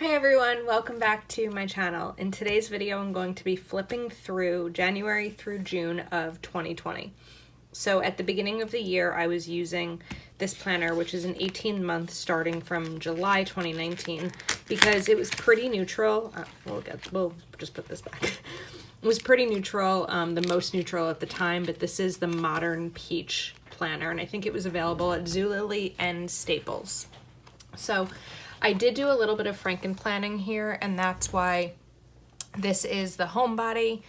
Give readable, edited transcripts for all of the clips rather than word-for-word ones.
Hi everyone, welcome back to my channel. In today's video, I'm going to be flipping through January through June of 2020. So at the beginning of the year, I was using this planner, which is an 18-month starting from July 2019, because it was pretty neutral. We'll just put this back. It was pretty neutral, the most neutral at the time, but this is the Modern Peach planner, and I think it was available at Zulily and Staples. So I did do a little bit of Franken planning here, and that's why this is the Homebody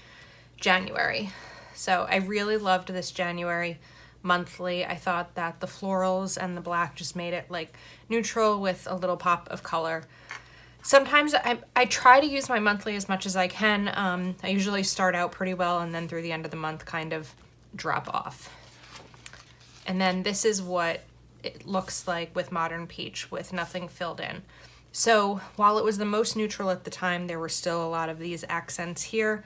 January. So I really loved this January monthly. I thought that the florals and the black just made it like neutral with a little pop of color. Sometimes I try to use my monthly as much as I can. I usually start out pretty well and then through the end of the month kind of drop off. And then this is what it looks like with Modern Peach with nothing filled in. So while it was the most neutral at the time, there were still a lot of these accents here.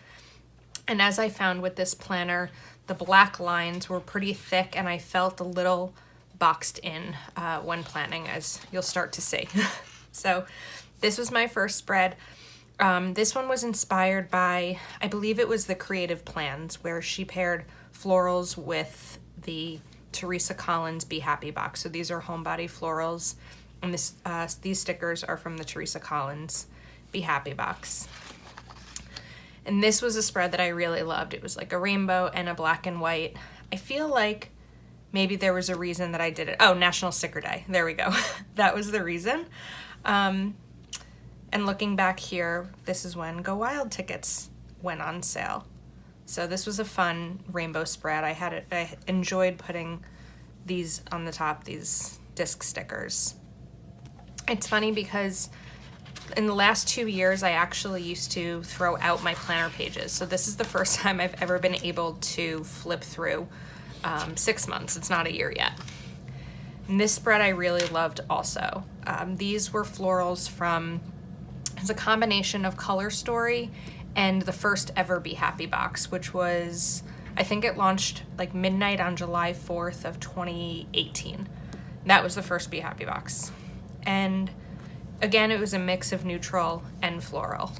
And as I found with this planner, the black lines were pretty thick and I felt a little boxed in when planning, as you'll start to see. So this was my first spread. This one was inspired by, I believe it was the Creative Plans, where she paired florals with the Teresa Collins Be Happy box. So these are Homebody florals, and these stickers are from the Teresa Collins Be Happy box. And this was a spread that I really loved. It was like a rainbow and a black and white. I feel like maybe there was a reason that I did it. Oh, National Sticker Day. There we go. That was the reason. And looking back here, this is when Go Wild tickets went on sale. So this was a fun rainbow spread. I enjoyed putting these on the top, these disc stickers. It's funny because in the last 2 years, I actually used to throw out my planner pages. So this is the first time I've ever been able to flip through 6 months. It's not a year yet. And this spread I really loved also. These were florals from, it's a combination of Color Story and the first ever Be Happy box, which was, I think it launched like midnight on July 4th of 2018. That was the first Be Happy box. And again, it was a mix of neutral and floral.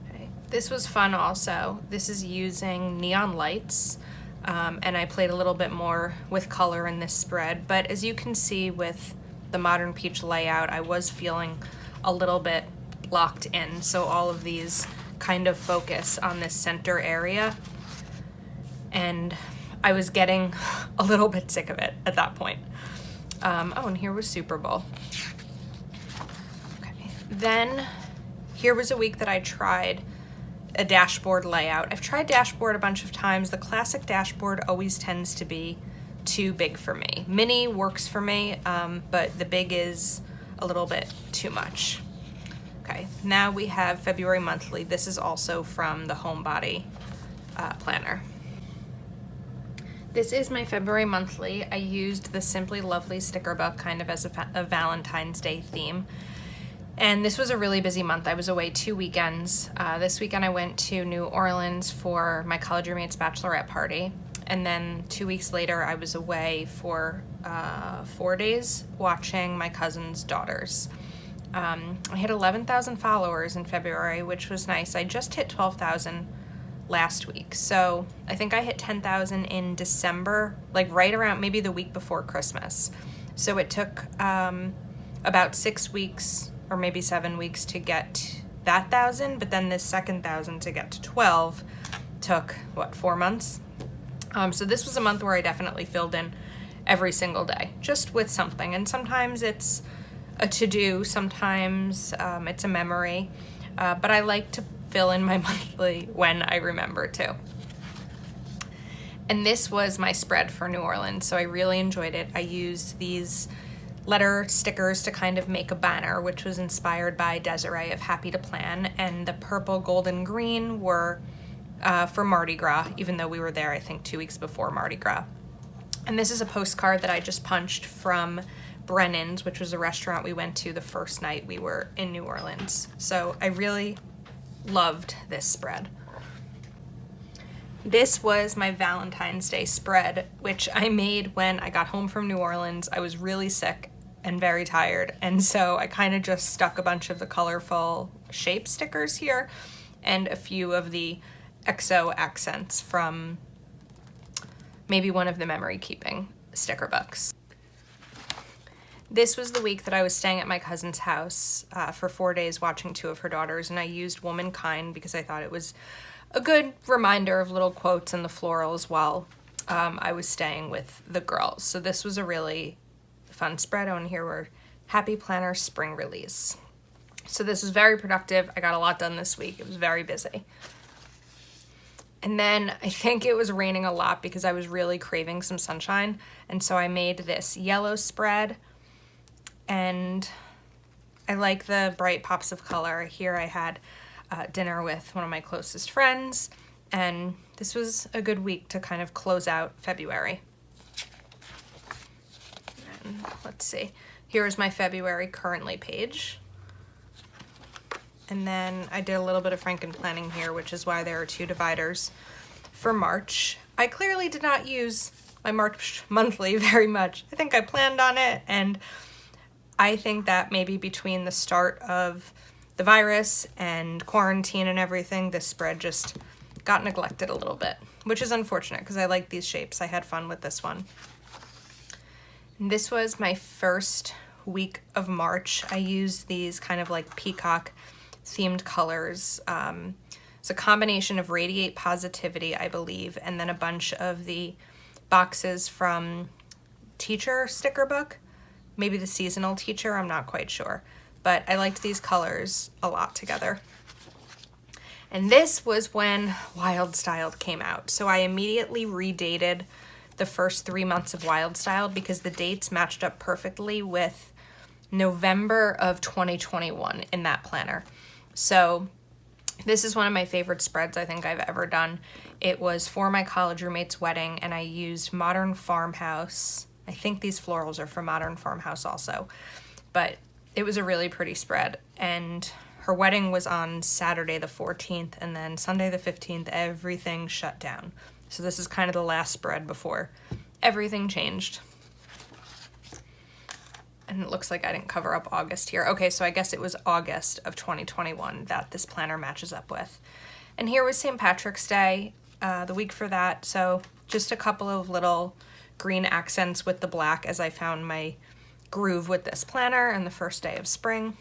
Okay. This was fun also. This is using neon lights, and I played a little bit more with color in this spread, but as you can see with the Modern Peach layout, I was feeling a little bit locked in, so all of these kind of focus on this center area, and I was getting a little bit sick of it at that point. Oh, and here was Super Bowl. Okay, then here was a week that I tried a dashboard layout. I've tried dashboard a bunch of times. The classic dashboard always tends to be too big for me. Mini works for me, but the big is a little bit too much. Okay, now we have February monthly. This is also from the Homebody planner. This is my February monthly. I used the Simply Lovely sticker book kind of as a Valentine's Day theme. And this was a really busy month. I was away 2 weekends. This weekend I went to New Orleans for my college roommate's bachelorette party. And then 2 weeks later, I was away for 4 days watching my cousin's daughters. I hit 11,000 followers in February, which was nice. I just hit 12,000 last week. So I think I hit 10,000 in December, like right around maybe the week before Christmas. So it took about 6 weeks or maybe 7 weeks to get that 1,000, but then this second 1,000 to get to 12 took, what, 4 months? So this was a month where I definitely filled in every single day, just with something. And sometimes it's a to-do, sometimes it's a memory, but I like to fill in my monthly when I remember to. And this was my spread for New Orleans, so I really enjoyed it. I used these letter stickers to kind of make a banner, which was inspired by Desiree of Happy to Plan, and the purple, gold, and green were for Mardi Gras, even though we were there, I think, 2 weeks before Mardi Gras. And this is a postcard that I just punched from Brennan's, which was a restaurant we went to the first night we were in New Orleans. So I really loved this spread. This was my Valentine's Day spread, which I made when I got home from New Orleans. I was really sick. and very tired, and so I kind of just stuck a bunch of the colorful shape stickers here and a few of the XO accents from maybe one of the memory keeping sticker books. This was the week that I was staying at my cousin's house for 4 days watching two of her daughters, and I used Womankind because I thought it was a good reminder of little quotes and the florals while I was staying with the girls. So this was a really fun spread. On here were Happy Planner Spring Release. So this was very productive. I got a lot done this week. It was very busy. And then I think it was raining a lot because I was really craving some sunshine. And so I made this yellow spread, and I like the bright pops of color. Here I had dinner with one of my closest friends, and this was a good week to kind of close out February. And let's see, here is my February currently page. And then I did a little bit of Franken planning here, which is why there are two dividers for March. I clearly did not use my March monthly very much. I think I planned on it, and I think that maybe between the start of the virus and quarantine and everything, this spread just got neglected a little bit, which is unfortunate because I like these shapes. I had fun with this one. And this was my first week of March. I used these kind of like peacock themed colors. It's a combination of Radiate Positivity, I believe, and then a bunch of the boxes from Teacher sticker book. Maybe the Seasonal Teacher, I'm not quite sure. But I liked these colors a lot together. And this was when Wild Styled came out. So I immediately redated the first 3 months of Wild Styled because the dates matched up perfectly with November of 2021 in that planner. So this is one of my favorite spreads I think I've ever done. It was for my college roommate's wedding, and I used Modern Farmhouse. I think these florals are from Modern Farmhouse also, but it was a really pretty spread. And her wedding was on Saturday the 14th, and then Sunday the 15th, everything shut down. So this is kind of the last spread before everything changed. And it looks like I didn't cover up August here. Okay, so I guess it was August of 2021 that this planner matches up with. And here was St. Patrick's Day, the week for that. So just a couple of little green accents with the black as I found my groove with this planner and the first day of spring.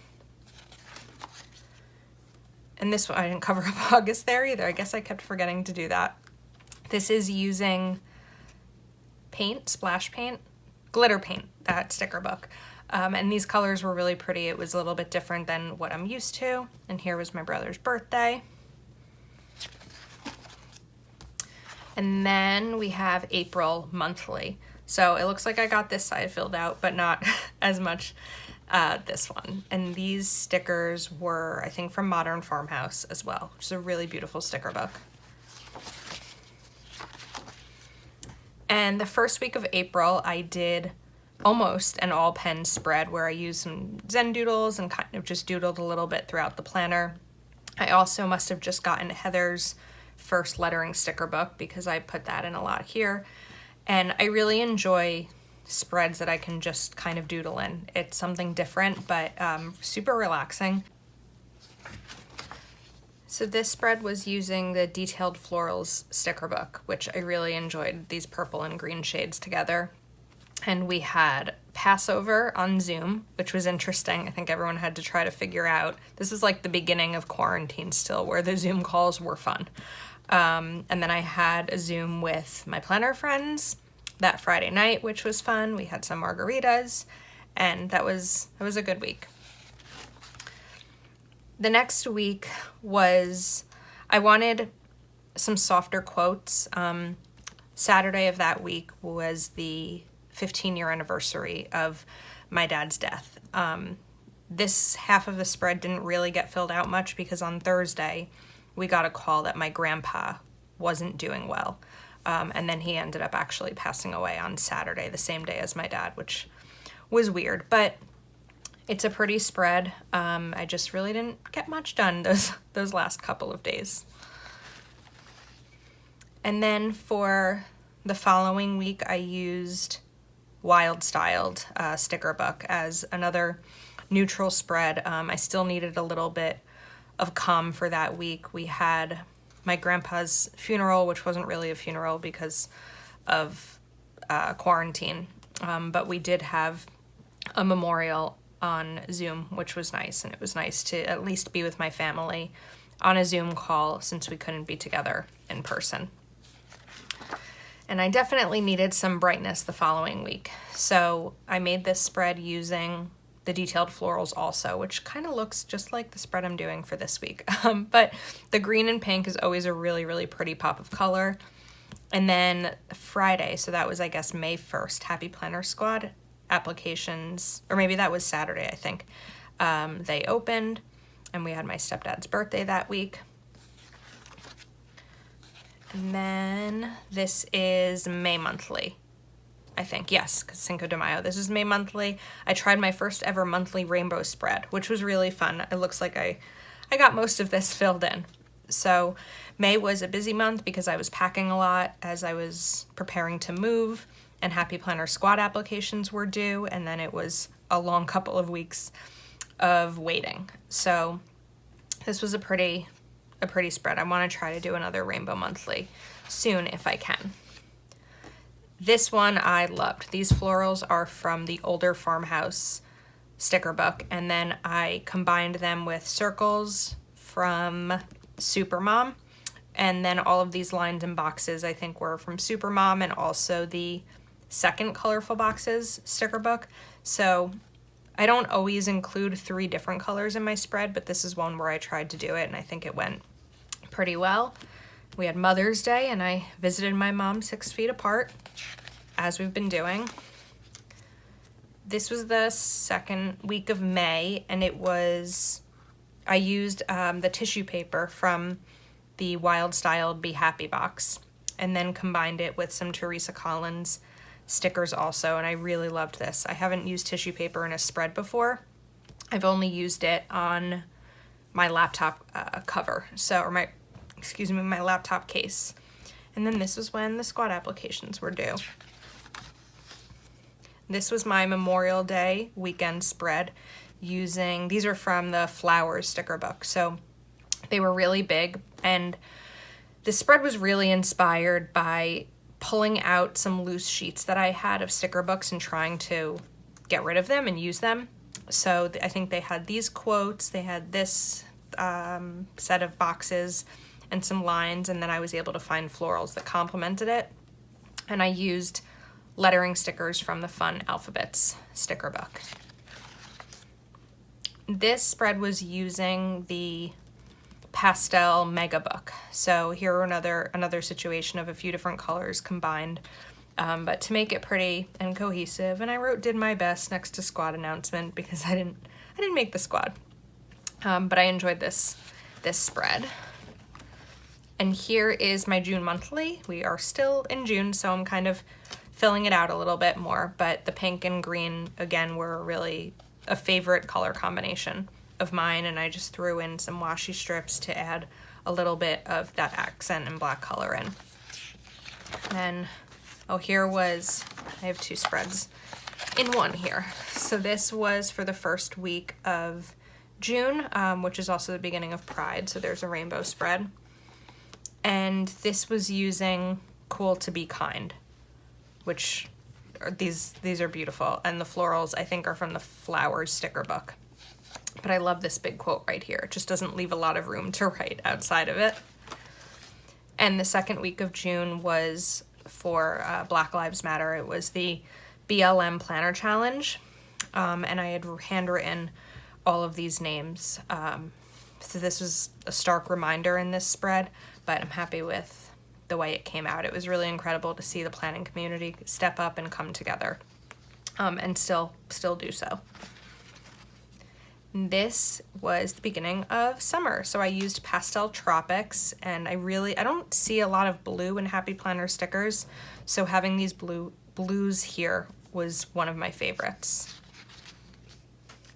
And this one, I didn't cover up August there either. I guess I kept forgetting to do that. This is using paint, splash paint, glitter paint, that sticker book. And these colors were really pretty. It was a little bit different than what I'm used to. And here was my brother's birthday. And then we have April monthly. So it looks like I got this side filled out, but not as much this one. And these stickers were, I think, from Modern Farmhouse as well, which is a really beautiful sticker book. And the first week of April, I did almost an all pen spread where I used some Zen doodles and kind of just doodled a little bit throughout the planner. I also must have just gotten Heather's first lettering sticker book because I put that in a lot here. And I really enjoy spreads that I can just kind of doodle in. It's something different, but super relaxing. So this spread was using the Detailed Florals sticker book, which I really enjoyed, these purple and green shades together. And we had Passover on Zoom, which was interesting. I think everyone had to try to figure out. This is like the beginning of quarantine still, where the Zoom calls were fun. And then I had a Zoom with my planner friends that Friday night, which was fun. We had some margaritas, and that was a good week. The next week was, I wanted some softer quotes. Saturday of that week was the 15-year anniversary of my dad's death. This half of the spread didn't really get filled out much because on Thursday we got a call that my grandpa wasn't doing well. And then he ended up actually passing away on Saturday, the same day as my dad, which was weird, but it's a pretty spread. I just really didn't get much done those last couple of days. And then for the following week, I used Wild Styled sticker book as another neutral spread. I still needed a little bit of calm for that week. We had my grandpa's funeral, which wasn't really a funeral because of quarantine, but we did have a memorial on Zoom, which was nice, and it was nice to at least be with my family on a Zoom call since we couldn't be together in person. And I definitely needed some brightness the following week, so I made this spread using the detailed florals also, which kind of looks just like the spread I'm doing for this week. But the green and pink is always a really, really pretty pop of color. And then Friday, so that was, I guess, May 1st, Happy Planner Squad applications, or maybe that was Saturday, I think. They opened, and we had my stepdad's birthday that week. And then this is May monthly, I think. Yes, because Cinco de Mayo. This is May monthly. I tried my first ever monthly rainbow spread, which was really fun. It looks like I got most of this filled in. So May was a busy month because I was packing a lot as I was preparing to move, and Happy Planner Squad applications were due, and then it was a long couple of weeks of waiting. So this was a pretty spread. I want to try to do another rainbow monthly soon if I can. This one I loved. These florals are from the older farmhouse sticker book, and then I combined them with circles from Supermom, and then all of these lines and boxes I think were from Supermom, and also the second Colorful Boxes sticker book. So I don't always include 3 different colors in my spread, but this is one where I tried to do it, and I think it went pretty well. We had Mother's Day, and I visited my mom 6 feet apart, as we've been doing. This was the second week of May, and I used the tissue paper from the Wild Styled Be Happy box, and then combined it with some Teresa Collins stickers also, and I really loved this. I haven't used tissue paper in a spread before. I've only used it on my laptop cover, or my laptop case. And then this was when the squad applications were due. This was my Memorial Day weekend spread using, these are from the Flowers sticker book, so they were really big, and the spread was really inspired by pulling out some loose sheets that I had of sticker books and trying to get rid of them and use them. So I think they had these quotes, they had this set of boxes and some lines, and then I was able to find florals that complemented it, and I used lettering stickers from the Fun Alphabets sticker book. This spread was using the pastel mega book. So here another situation of a few different colors combined, but to make it pretty and cohesive. And I did my best next to squad announcement because I didn't make the squad, but I enjoyed this spread. And here is my June monthly. We are still in June, so I'm kind of filling it out a little bit more, but the pink and green, again, were really a favorite color combination of mine, and I just threw in some washi strips to add a little bit of that accent and black color in. And, I have 2 spreads in one here. So this was for the first week of June, which is also the beginning of Pride, so there's a rainbow spread. And this was using Cool to Be Kind, which these are beautiful, and the florals I think are from the Flowers sticker book. But I love this big quote right here. It just doesn't leave a lot of room to write outside of it. And the second week of June was for Black Lives Matter. It was the BLM Planner Challenge, and I had handwritten all of these names. So this was a stark reminder in this spread, but I'm happy with the way it came out. It was really incredible to see the planning community step up and come together, and still do so. This was the beginning of summer, so I used Pastel Tropics, and I don't see a lot of blue in Happy Planner stickers, so having these blues here was one of my favorites.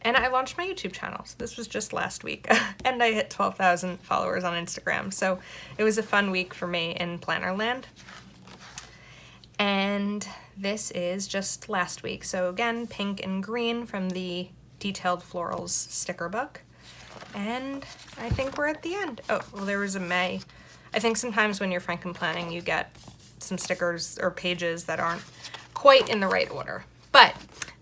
And I launched my YouTube channel, so this was just last week, and I hit 12,000 followers on Instagram, so it was a fun week for me in Plannerland. And this is just last week. So again, pink and green from the Detailed Florals sticker book. And I think we're at the end. Oh, well, there was a May. I think sometimes when you're Franken planning, you get some stickers or pages that aren't quite in the right order. But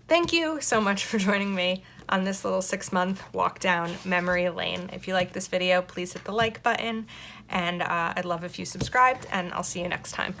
thank you so much for joining me on this little 6-month walk down memory lane. If you like this video, please hit the like button, and I'd love if you subscribed, and I'll see you next time.